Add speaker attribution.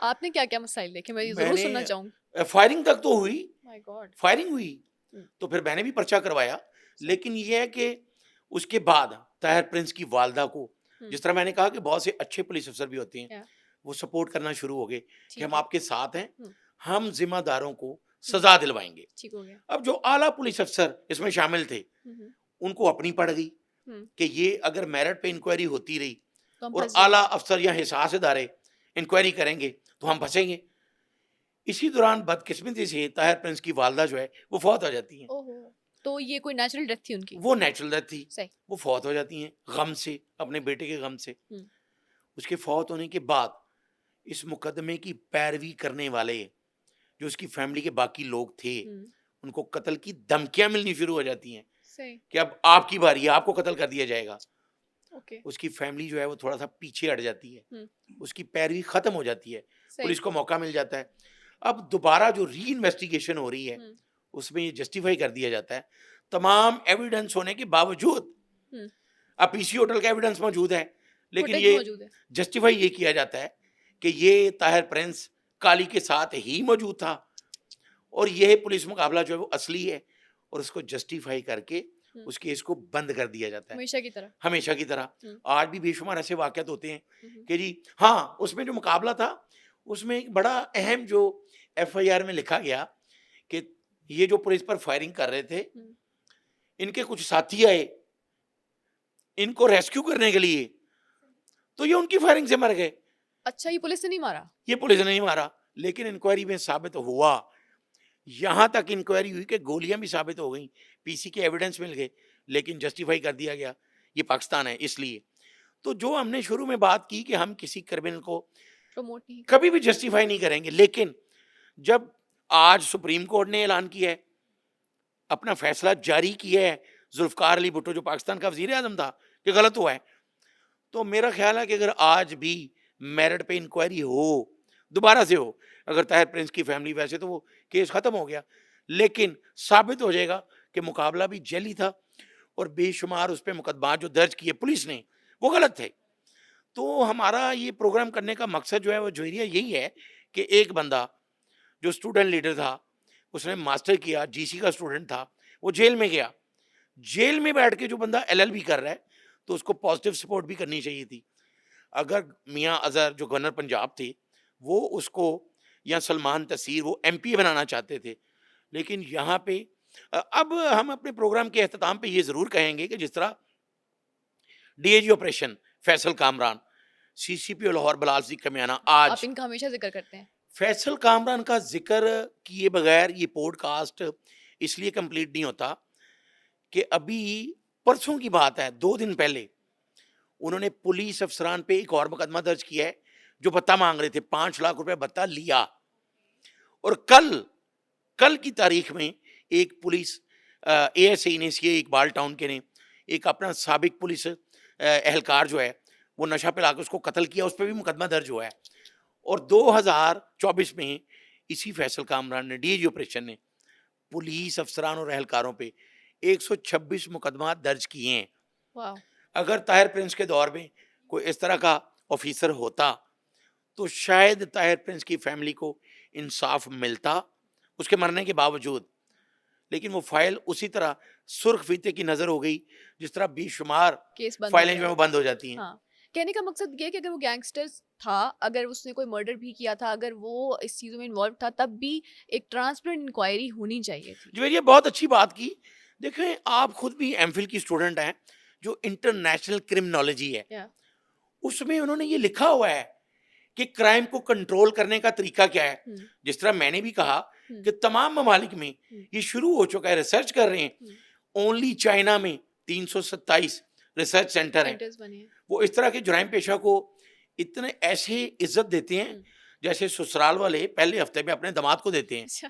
Speaker 1: आपने क्या क्या मसाइल देखे, मैं ये जरूर
Speaker 2: मैंने
Speaker 1: सुनना चाहूंगी।
Speaker 2: फायरिंग तक तो हुई,
Speaker 1: माय गॉड।
Speaker 2: फायरिंग हुई, तो फिर मैंने भी पर्चा करवाया। लेकिन ये है कि उसके बाद ताहिर प्रिंस की वालदा को, जिस तरह मैंने कहा कि बहुत से अच्छे पुलिस अफसर भी होते हैं,
Speaker 1: क्या?
Speaker 2: वो सपोर्ट करना शुरू हो गए कि
Speaker 1: ठीक
Speaker 2: हम
Speaker 1: है।
Speaker 2: आपके साथ हैं,
Speaker 1: हम्म,
Speaker 2: हम जिम्मेदारों को
Speaker 1: हम्म,
Speaker 2: सजा दिलवाएंगे।
Speaker 1: ठीक हो गया।
Speaker 2: अब जो आला पुलिस अफसर इसमें शामिल थे,
Speaker 1: हम्म,
Speaker 2: उनको अपनी पड़ गई
Speaker 1: हम्म,
Speaker 2: कि ये अगर मेरिट पे इंक्वायरी होती रही
Speaker 1: तो हम
Speaker 2: और
Speaker 1: फंस
Speaker 2: आला
Speaker 1: जाएंगे।
Speaker 2: अफसर या हिसास इदारे इंक्वायरी करेंगे तो हम फंसेंगे। इसी दौरान बदकिस्मती से ताहिर प्रिंस की वालदा जो है वो फौत हो जाती हैं।
Speaker 1: ओहो, तो ये कोई नेचुरल डेथ थी उनकी?
Speaker 2: वो नेचुरल डेथ थी,
Speaker 1: सही।
Speaker 2: वो फौत हो जाती हैं गम से, अपने बेटे के गम से।
Speaker 1: हम्म,
Speaker 2: उसके फौत होने के बाद इस मुकदमे की पैरवी करने वाले जो उसकी फैमिली के बाकी लोग थे,
Speaker 1: हम्म,
Speaker 2: उनको कत्ल की धमकियां मिलनी शुरू हो जाती हैं
Speaker 1: सही।
Speaker 2: कि अब आपकी बारी है, आपको कत्ल कर दिया जाएगा।
Speaker 1: ओके।
Speaker 2: उसकी फैमिली जो है वो थोड़ा सा पीछे हट जाती है,
Speaker 1: हम्म,
Speaker 2: उसकी पैरवी खत्म हो जाती है,
Speaker 1: सही।
Speaker 2: पुलिस को मौका मिल जाता है। अब दोबारा जो री इन्वेस्टिगेशन हो रही है
Speaker 1: हम्म,
Speaker 2: उसमें ये जस्टिफाई कर दिया जाता है, तमाम एविडेंस होने के बावजूद।
Speaker 1: हम्म,
Speaker 2: अब पीसी होटल का एविडेंस मौजूद है, लेकिन
Speaker 1: फुटेज
Speaker 2: ये
Speaker 1: मौजूद है।
Speaker 2: जस्टिफाई ये किया जाता है कि ये ताहिर प्रिंस काली के साथ ही मौजूद था और यह पुलिस मुकाबला जो है वो असली है, और उसको जस्टिफाई करके उस केस को बंद कर दिया जाता है
Speaker 1: हमेशा की तरह।
Speaker 2: हमेशा की तरह।
Speaker 1: हम्म,
Speaker 2: आज भी बेशुमार ऐसे वाक़यात होते हैं
Speaker 1: हम्म,
Speaker 2: कि जी हाँ, उसमें जो मुकाबला था, उसमें एक बड़ा अहम जो एफआईआर में लिखा गया कि ये जो पुलिस पर फायरिंग कर रहे थे,
Speaker 1: हम्म।
Speaker 2: इनके कुछ साथी आए इनको रेस्क्यू करने के लिए, तो ये उनकी फायरिंग से मर गए।
Speaker 1: अच्छा, ये पुलिस ने नहीं मारा?
Speaker 2: ये पुलिस ने नहीं मारा, लेकिन इंक्वायरी में साबित हुआ, यहाँ तक इंक्वायरी हुई कि गोलियां भी साबित हो गई, पीसी के एविडेंस मिल गए, लेकिन जस्टिफाई कर दिया गया ये पाकिस्तान है इसलिए। तो जो हमने शुरू में बात की कि हम किसी क्रिमिनल को
Speaker 1: प्रमोट नहीं
Speaker 2: कभी भी जस्टिफाई नहीं करेंगे, लेकिन जब आज सुप्रीम कोर्ट ने ऐलान किया है, अपना फैसला जारी किया है, जुल्फकार अली भुट्टो जो पाकिस्तान का वजीर आजम था, कि गलत हुआ है, तो मेरा ख्याल है कि अगर आज भी मेरिट पे इंक्वायरी हो, दोबारा से हो, अगर ताहिर प्रिंस की फैमिली, वैसे तो वो केस खत्म हो गया, लेकिन साबित हो जाएगा कि मुकाबला भी जैली था और बेशुमार उस पर मुकदमा जो दर्ज किए पुलिस ने वो गलत थे। तो हमारा ये प्रोग्राम करने का मकसद जो है वो जरिया यही है कि एक बंदा जो स्टूडेंट लीडर था, उसने मास्टर किया, जीसी का स्टूडेंट था, वो जेल में गया, जेल में बैठ के जो बंदा एलएलबी कर रहा है, तो उसको पॉजिटिव सपोर्ट भी करनी चाहिए थी। अगर मियाँ अजहर जो गवर्नर पंजाब थे, वो उसको, या सलमान तसीर वो एमपी बनाना चाहते थे, लेकिन यहाँ पे अब हम अपने प्रोग्राम के अख्ताम पे ये ज़रूर कहेंगे कि जिस तरह DAG operation Faisal Kamran, CCP Lahore Bilal Singh Kamiana,
Speaker 1: आप
Speaker 2: आज
Speaker 1: इनका हमेशा जिक्र करते हैं।
Speaker 2: फैसल कामरान का जिक्र किए बगैर ये पॉडकास्ट इसलिए कंप्लीट नहीं होता कि अभी परसों की बात है, 2 दिन पहले उन्होंने पुलिस अफसरान पे एक और मुकदमा दर्ज किया है, जो भत्ता मांग रहे थे, 5 लाख रुपए भत्ता लिया। और कल कल की तारीख में एक पुलिस एएसआई ने, सी इकबाल टाउन के ने, एक अपना साबिक पुलिस एहलकार जो है वो नशा पिला के उसको कत्ल किया, उस पर भी मुकदमा दर्ज हुआ है। और 2024 में इसी फैसल कामरान ने, डीएजी ऑपरेशन ने, पुलिस अफसरान और एहलकारों पे 126 मुकदमा दर्ज किए हैं।
Speaker 1: वाह।
Speaker 2: अगर ताहिर प्रिंस के दौर में कोई इस तरह का ऑफिसर होता तो शायद ताहिर प्रिंस की फैमिली को इंसाफ मिलता उसके मरने के बावजूद, लेकिन वो फाइल उसी तरह सुर्ख फीते की नजर हो गई, जिस तरह बेशुमार
Speaker 1: केस बंद हो
Speaker 2: फाइलें जो
Speaker 1: गया।
Speaker 2: है वो बंद हो जाती हैं।
Speaker 1: हाँ, कहने का मकसद ये है कि अगर वो गैंगस्टर्स था, अगर उसने कोई मर्डर भी किया था, अगर वो इस चीज़ों में इन्वॉल्व था, तब भी एक ट्रांसपेरेंट इंक्वायरी होनी चाहिए थी।
Speaker 2: जो ये बहुत अच्छी बात की। देखें, आप खुद भी एमफिल की स्टूडेंट हैं, जो इंटरनेशनल क्रिमिनोलॉजी है,
Speaker 1: या
Speaker 2: उसमें उन्होंने ये लिखा हुआ है कि क्राइम को कंट्रोल करने का तरीका क्या है। जिस तरह मैंने भी कहा कि तमाम ममालिक में ये शुरू हो चुका है, रिसर्च कर रहे हैं। ओनली चाइना में 327 रिसर्च सेंटर हैं।
Speaker 1: सेंटर्स बने हैं।
Speaker 2: वो इस तरह के जुराइम पेशा को इतने ऐसे इज्जत देते हैं जैसे ससुराल वाले पहले हफ्ते में अपने दामाद को देते हैं।
Speaker 1: अच्छा।